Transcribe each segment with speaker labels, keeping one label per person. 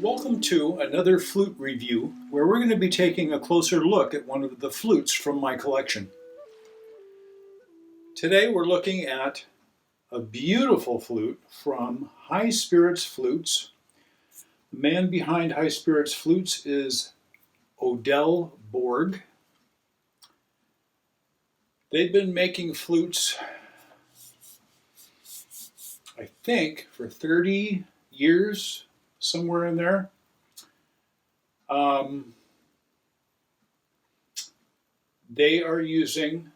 Speaker 1: Welcome to another flute review where we're going to be taking a closer look at one of the flutes from my collection. Today we're looking at a beautiful flute from High Spirits Flutes. The man behind High Spirits Flutes is Odell Borg. They've been making flutes, I think, for 30 years, somewhere in there. They are using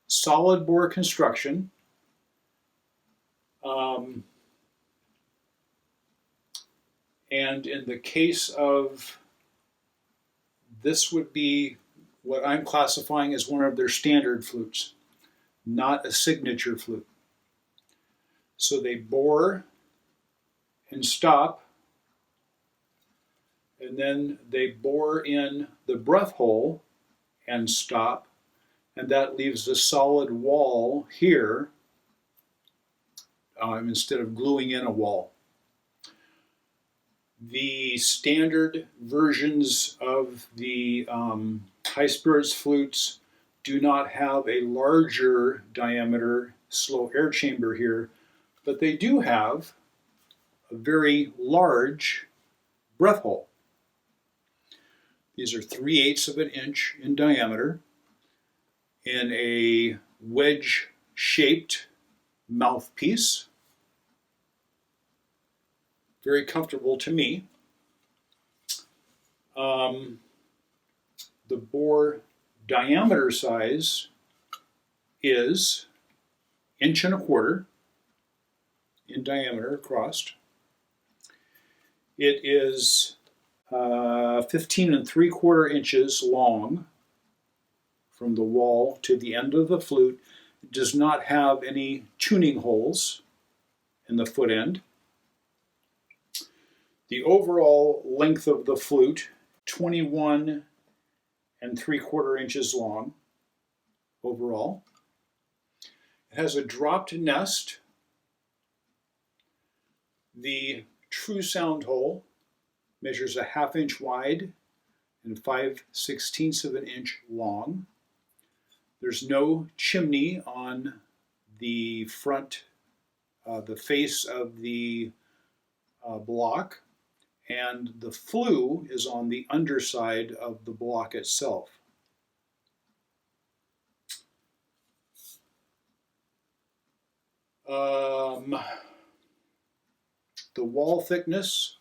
Speaker 1: solid bore construction. And in the case of this would be what I'm classifying as one of their standard flutes, not a signature flute. So they bore and stop, and then they bore in the breath hole and stop, and that leaves a solid wall here instead of gluing in a wall. The standard versions of the High Spirits flutes do not have a larger diameter slow air chamber here, but they do have a very large breath hole. These are 3/8 of an inch in diameter in a wedge-shaped mouthpiece. Very comfortable to me. The bore diameter size is 1.25 inches in diameter across. It is 15 3/4 inches long from the wall to the end of the flute. It does not have any tuning holes in the foot end. The overall length of the flute, 21 3/4 inches long overall. It has a dropped nest. The true sound hole measures a 1/2 inch wide and 5/16 of an inch long. There's no chimney on the front, the face of the block, and the flue is on the underside of the block itself. The wall thickness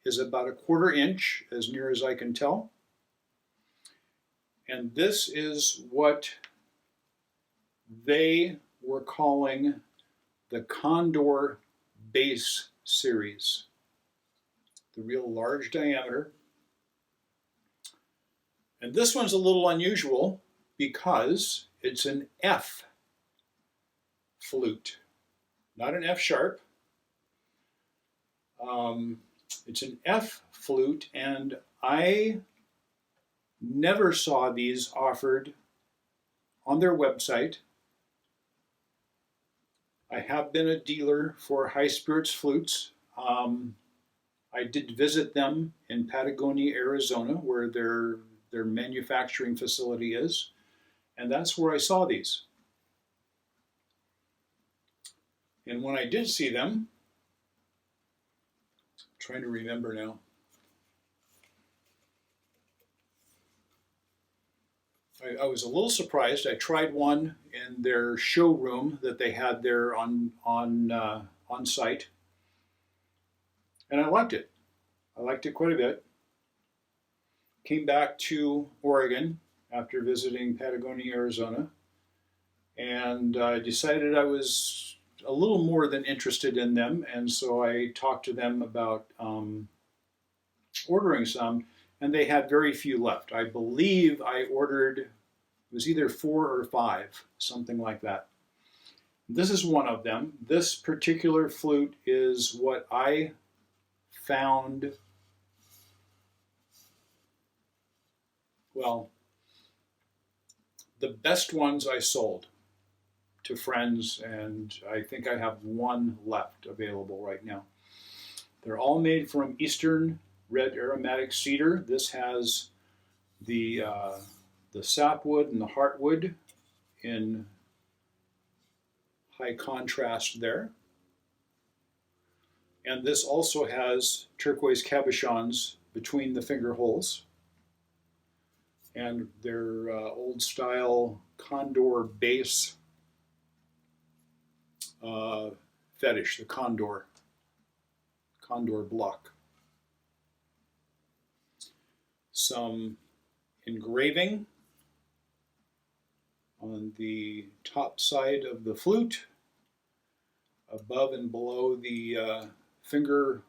Speaker 1: is about 1/4 inch, as near as I can tell. And this is what they were calling the Condor base series. The real large diameter. And this one's a little unusual because it's an F flute, not an F sharp. It's an F flute, and I never saw these offered on their website. I have been a dealer for High Spirits Flutes. I did visit them in Patagonia, Arizona, where their manufacturing facility is, and that's where I saw these. And when I did see them, I'm trying to remember now, I was a little surprised. I tried one in their showroom that they had there on site, and I liked it. I liked it quite a bit. Came back to Oregon after visiting Patagonia, Arizona, and I decided I was a little more than interested in them, and so I talked to them about ordering some, and they had very few left. I believe I ordered, it was either 4 or 5, something like that. This is one of them. This particular flute is what I found, well, the best ones I sold to friends, and I think I have one left available right now. They're all made from Eastern Red Aromatic Cedar. This has the sapwood and the heartwood in high contrast there. And this also has turquoise cabochons between the finger holes. And their old style condor base fetish, the condor block. Some engraving on the top side of the flute, above and below the finger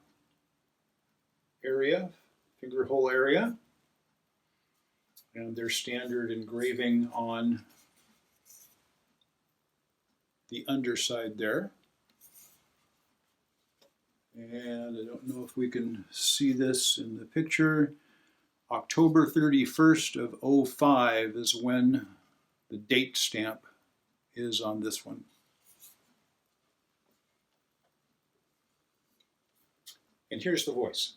Speaker 1: hole area, and their standard engraving on the underside there. And I don't know if we can see this in the picture. October 31st of 05 is when the date stamp is on this one. And here's the voice.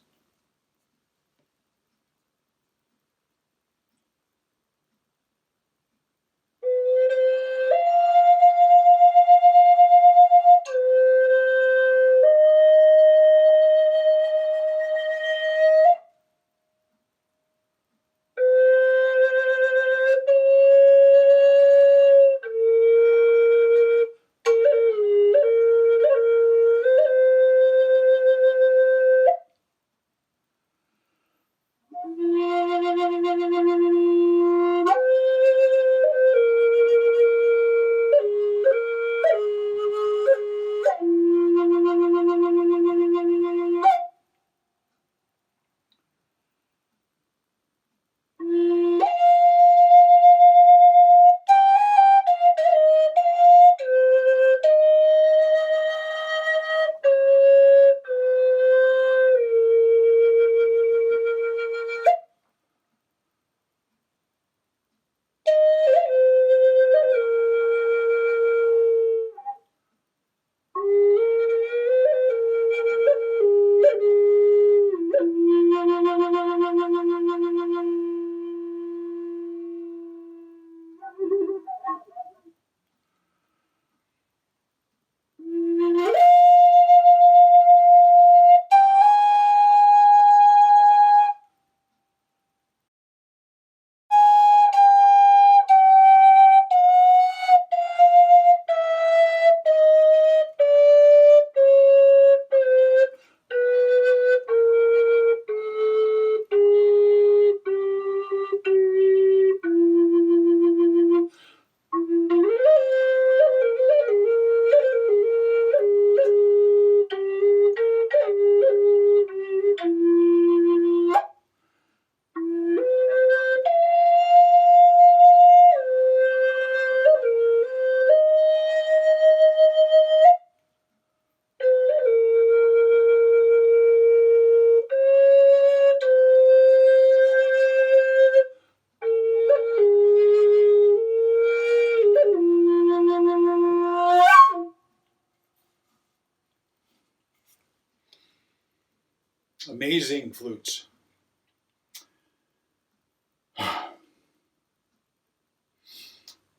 Speaker 1: Amazing flutes.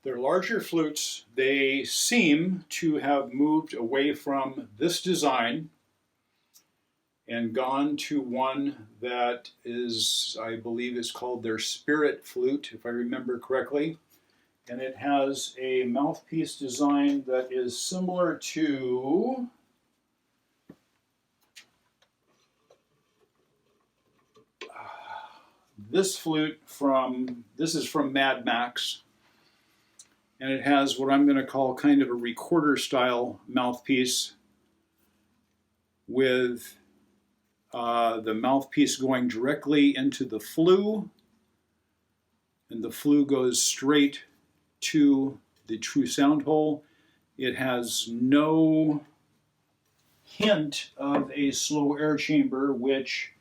Speaker 1: They're larger flutes. They seem to have moved away from this design and gone to one that is, I believe it's called their Spirit Flute, if I remember correctly. And it has a mouthpiece design that is similar to this flute this is from Mad Max. And it has what I'm going to call kind of a recorder style mouthpiece with the mouthpiece going directly into the flue, and the flue goes straight to the true sound hole. It has no hint of a slow air chamber, which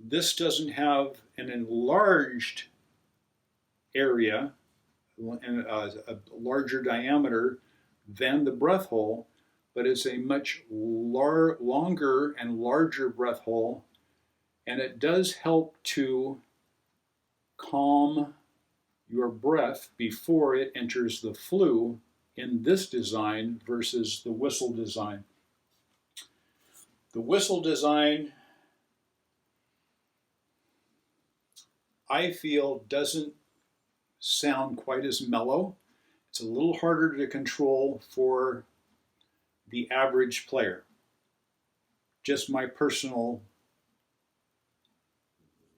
Speaker 1: this doesn't have an enlarged area and a larger diameter than the breath hole, but it's a much longer and larger breath hole, and it does help to calm your breath before it enters the flue in this design versus the whistle design. The whistle design, I feel, doesn't sound quite as mellow. It's a little harder to control for the average player. Just my personal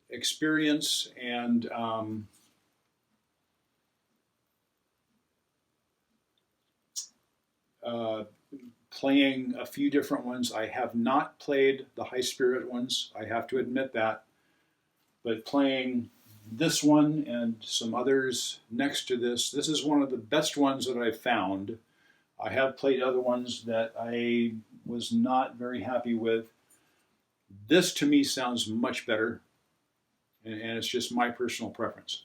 Speaker 1: experience and playing a few different ones. I have not played the High Spirit ones, I have to admit that, but playing this one and some others next to this is one of the best ones that I've found. I have played other ones that I was not very happy with. This to me sounds much better, and it's just my personal preference.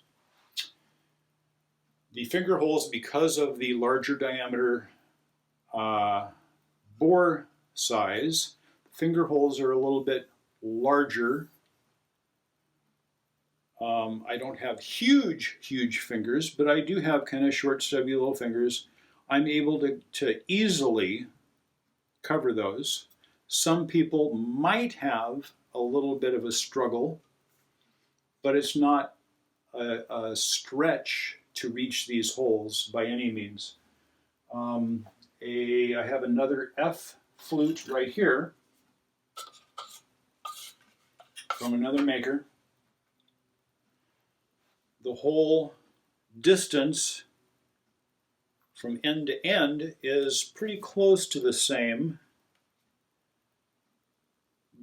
Speaker 1: The finger holes, because of the larger diameter bore size, the finger holes are a little bit larger. I don't have huge fingers, but I do have kind of short, stubby little fingers. I'm able to easily cover those. Some people might have a little bit of a struggle, but it's not a stretch to reach these holes by any means. I have another F flute right here from another maker. The whole distance from end to end is pretty close to the same,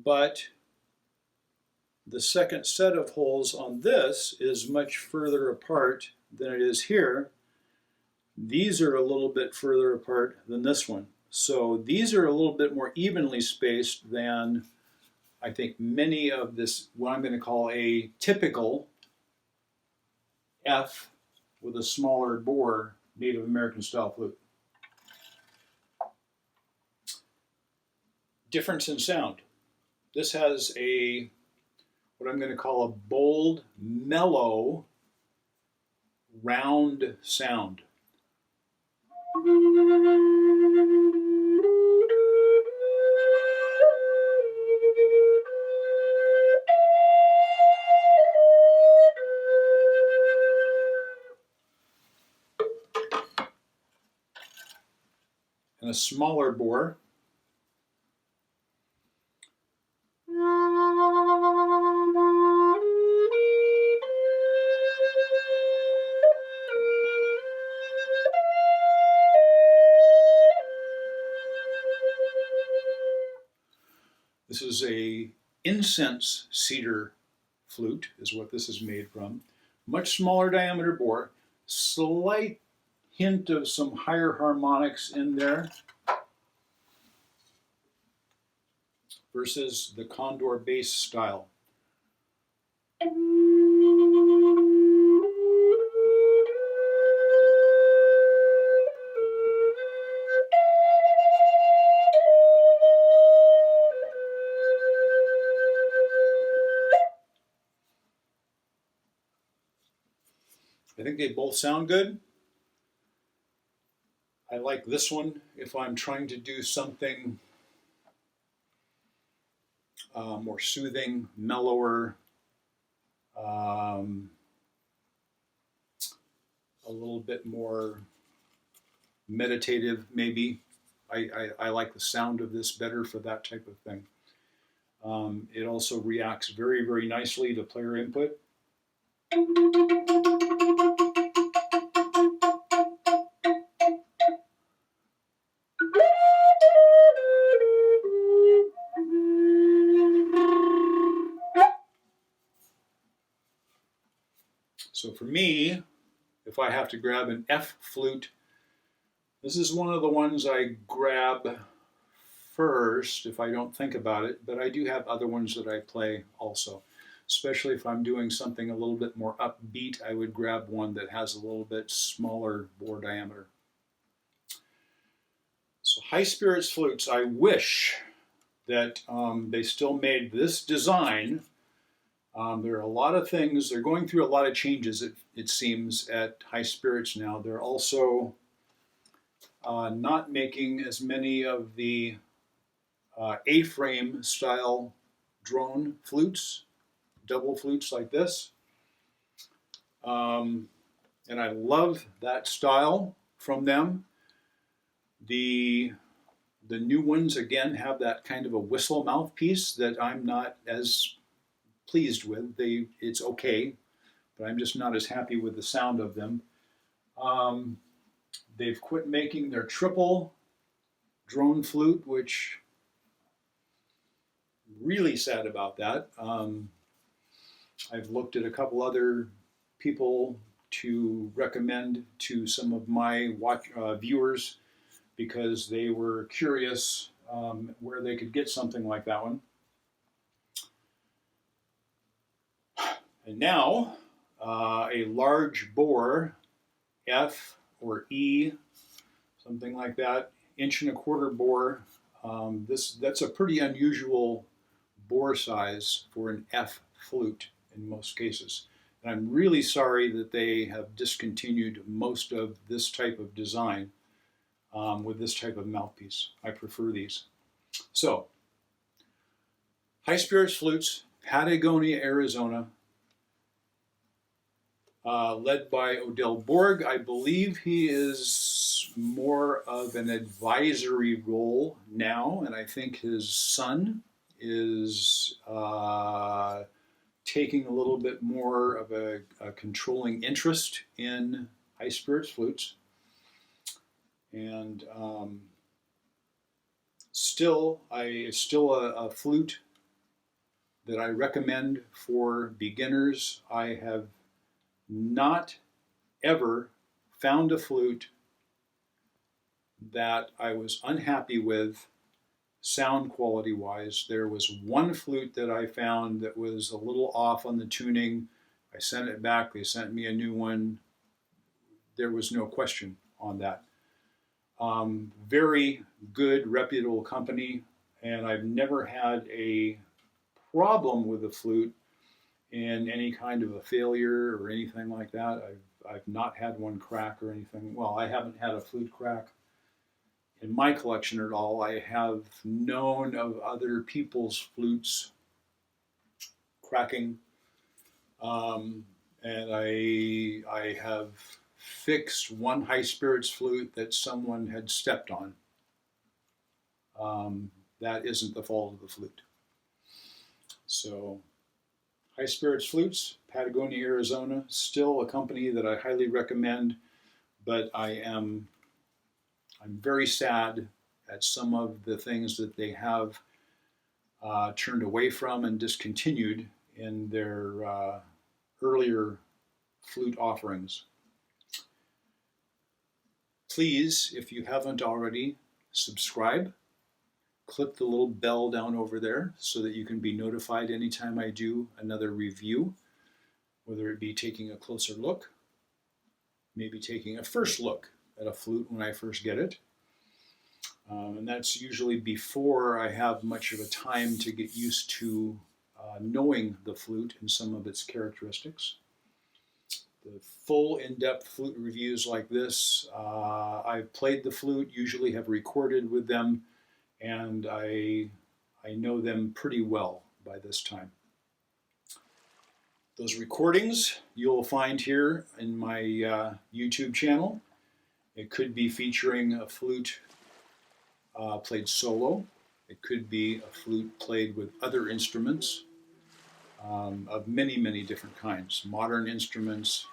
Speaker 1: but the second set of holes on this is much further apart than it is here. These are a little bit further apart than this one. So these are a little bit more evenly spaced than I think many of this, what I'm going to call a typical F with a smaller bore Native American style flute. Difference in sound. This has a, what I'm going to call a bold, mellow, round sound. And a smaller bore. This is a incense cedar flute, is what this is made from. Much smaller diameter bore, slight hint of some higher harmonics in there versus the Condor bass style. I think they both sound good. I like this one if I'm trying to do something more soothing, mellower, a little bit more meditative maybe. I like the sound of this better for that type of thing. It also reacts very nicely to player input. So for me, if I have to grab an F flute, this is one of the ones I grab first if I don't think about it, but I do have other ones that I play also. Especially if I'm doing something a little bit more upbeat, I would grab one that has a little bit smaller bore diameter. So High Spirits Flutes, I wish that they still made this design. There are a lot of things, they're going through a lot of changes, it seems, at High Spirits now. They're also not making as many of the A-frame style drone flutes, double flutes like this. And I love that style from them. The new ones, again, have that kind of a whistle mouthpiece that I'm not as pleased with. It's okay, but I'm just not as happy with the sound of them. They've quit making their triple drone flute, which really sad about that. I've looked at a couple other people to recommend to some of my viewers because they were curious where they could get something like that one. And now a large bore, F or E, something like that, 1.25" bore. That's a pretty unusual bore size for an F flute in most cases. And I'm really sorry that they have discontinued most of this type of design with this type of mouthpiece. I prefer these. So, High Spirits Flutes, Patagonia, Arizona, led by Odell Borg. I believe he is more of an advisory role now, and I think his son is taking a little bit more of a controlling interest in High Spirits Flutes. And still a flute that I recommend for beginners. I have not ever found a flute that I was unhappy with sound quality wise. There was one flute that I found that was a little off on the tuning. I sent it back, they sent me a new one. There was no question on that. Very good, reputable company, and I've never had a problem with the flute in any kind of a failure or anything like that. I've not had one crack or anything. Well, I haven't had a flute crack in my collection at all. I have known of other people's flutes cracking, and I have fixed one High Spirits flute that someone had stepped on. That isn't the fault of the flute. So, High Spirits Flutes, Patagonia, Arizona, still a company that I highly recommend, but I'm very sad at some of the things that they have turned away from and discontinued in their earlier flute offerings. Please, if you haven't already, subscribe. Click the little bell down over there so that you can be notified anytime I do another review, whether it be taking a closer look, maybe taking a first look at a flute when I first get it. And that's usually before I have much of a time to get used to knowing the flute and some of its characteristics. The full in-depth flute reviews like this, I've played the flute, usually have recorded with them, and I know them pretty well by this time. Those recordings you'll find here in my YouTube channel. It could be featuring a flute played solo. It could be a flute played with other instruments of many, many different kinds. Modern instruments,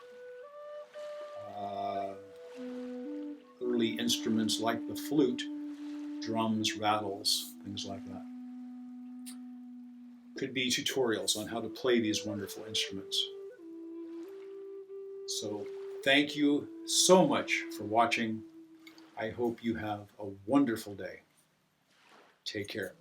Speaker 1: early instruments like the flute, drums, rattles, things like that. Could be tutorials on how to play these wonderful instruments. So thank you so much for watching. I hope you have a wonderful day. Take care.